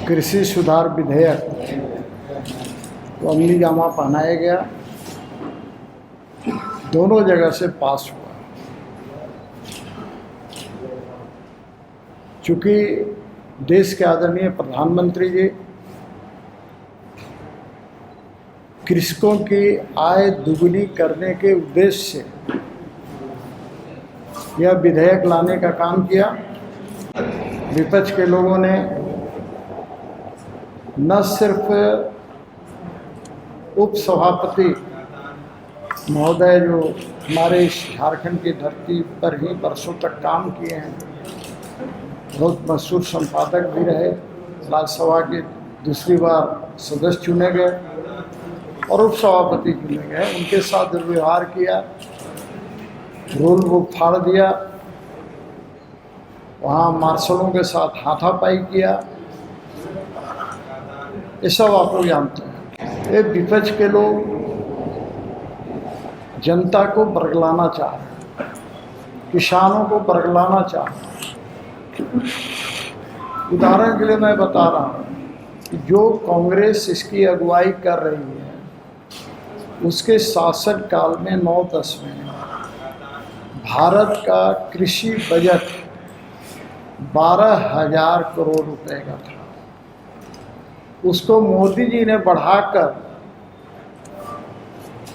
कृषि सुधार विधेयक को अमली जामा पहनाया गया, दोनों जगह से पास हुआ। चूँकि देश के आदरणीय प्रधानमंत्री जी कृषकों की आय दुगुनी करने के उद्देश्य से यह विधेयक लाने का काम किया, विपक्ष के लोगों ने न सिर्फ उपसभापति महोदय जो हमारे इस झारखंड की धरती पर ही वर्षों तक काम किए हैं, बहुत मशहूर संपादक भी रहे, राज्यसभा के दूसरी बार सदस्य चुने गए और उपसभापति चुने गए, उनके साथ दुर्व्यवहार किया, रूल बुक फाड़ दिया, वहाँ मार्शलों के साथ हाथापाई किया। ये सब आप लोग जानते हैं। ये विपक्ष के लोग जनता को बरगलाना चाह रहे हैं, किसानों को बरगलाना चाह रहे हैं। उदाहरण के लिए मैं बता रहा हूँ कि जो कांग्रेस इसकी अगुवाई कर रही है, उसके शासन काल में 9-10 में भारत का कृषि बजट 12,000 करोड़ रुपए का था। उसको मोदी जी ने बढ़ाकर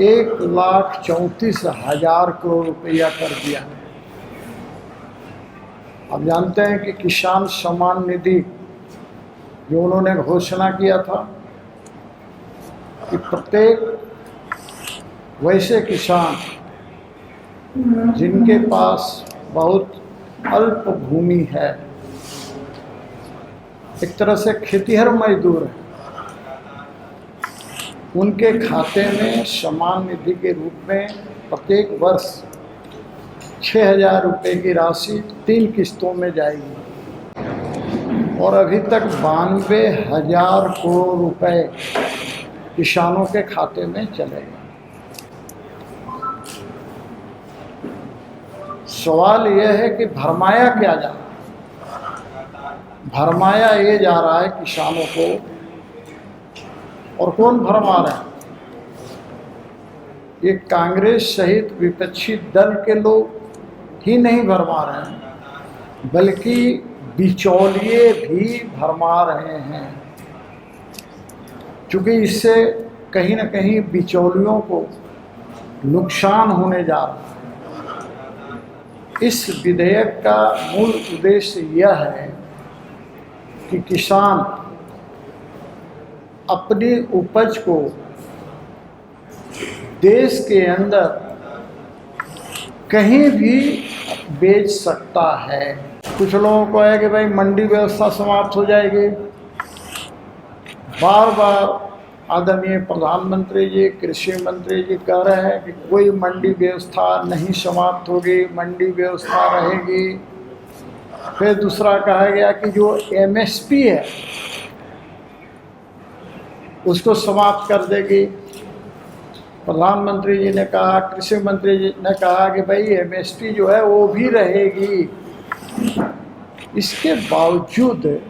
1,34,000 करोड़ रुपया कर दिया। अब जानते हैं कि किसान सम्मान निधि जो उन्होंने घोषणा किया था कि प्रत्येक वैसे किसान जिनके पास बहुत अल्प भूमि है, एक तरह से खेतीहर मजदूर है, उनके खाते में सम्मान निधि के रूप में प्रत्येक वर्ष 6,000 रुपये की राशि 3 किस्तों में जाएगी और अभी तक 92,000 करोड़ रुपए किसानों के खाते में चलेगा। सवाल यह है कि भरमाया क्या जा रहा है? भरमाया ये जा रहा है किसानों को, और कौन भरमा रहे हैं? ये कांग्रेस सहित विपक्षी दल के लोग ही नहीं भरमा रहे हैं, बल्कि बिचौलिए भी भरमा रहे हैं। क्योंकि इससे कहीं ना कहीं बिचौलियों को नुकसान होने जा रहा है। इस विधेयक का मूल उद्देश्य यह है कि किसान अपनी उपज को देश के अंदर कहीं भी बेच सकता है। कुछ लोगों को है कि भाई मंडी व्यवस्था समाप्त हो जाएगी। बार बार आदरणीय प्रधानमंत्री जी, कृषि मंत्री जी कह रहे हैं कि कोई मंडी व्यवस्था नहीं समाप्त होगी, मंडी व्यवस्था रहेगी। फिर दूसरा कहा गया कि जो एमएसपी है उसको समाप्त कर देगी। प्रधानमंत्री जी ने कहा, कृषि मंत्री जी ने कहा कि भाई एमएसपी जो है वो भी रहेगी। इसके बावजूद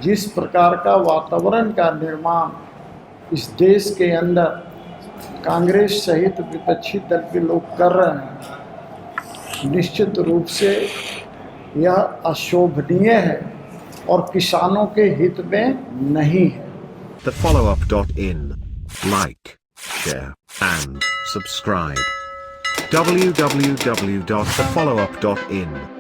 जिस प्रकार का वातावरण का निर्माण इस देश के अंदर कांग्रेस सहित विपक्षी दल के लोग कर रहे हैं, निश्चित रूप से यह अशोभनीय है और किसानों के हित में नहीं है। TheFollowUp.in. Like, share, and subscribe. www.thefollowup.in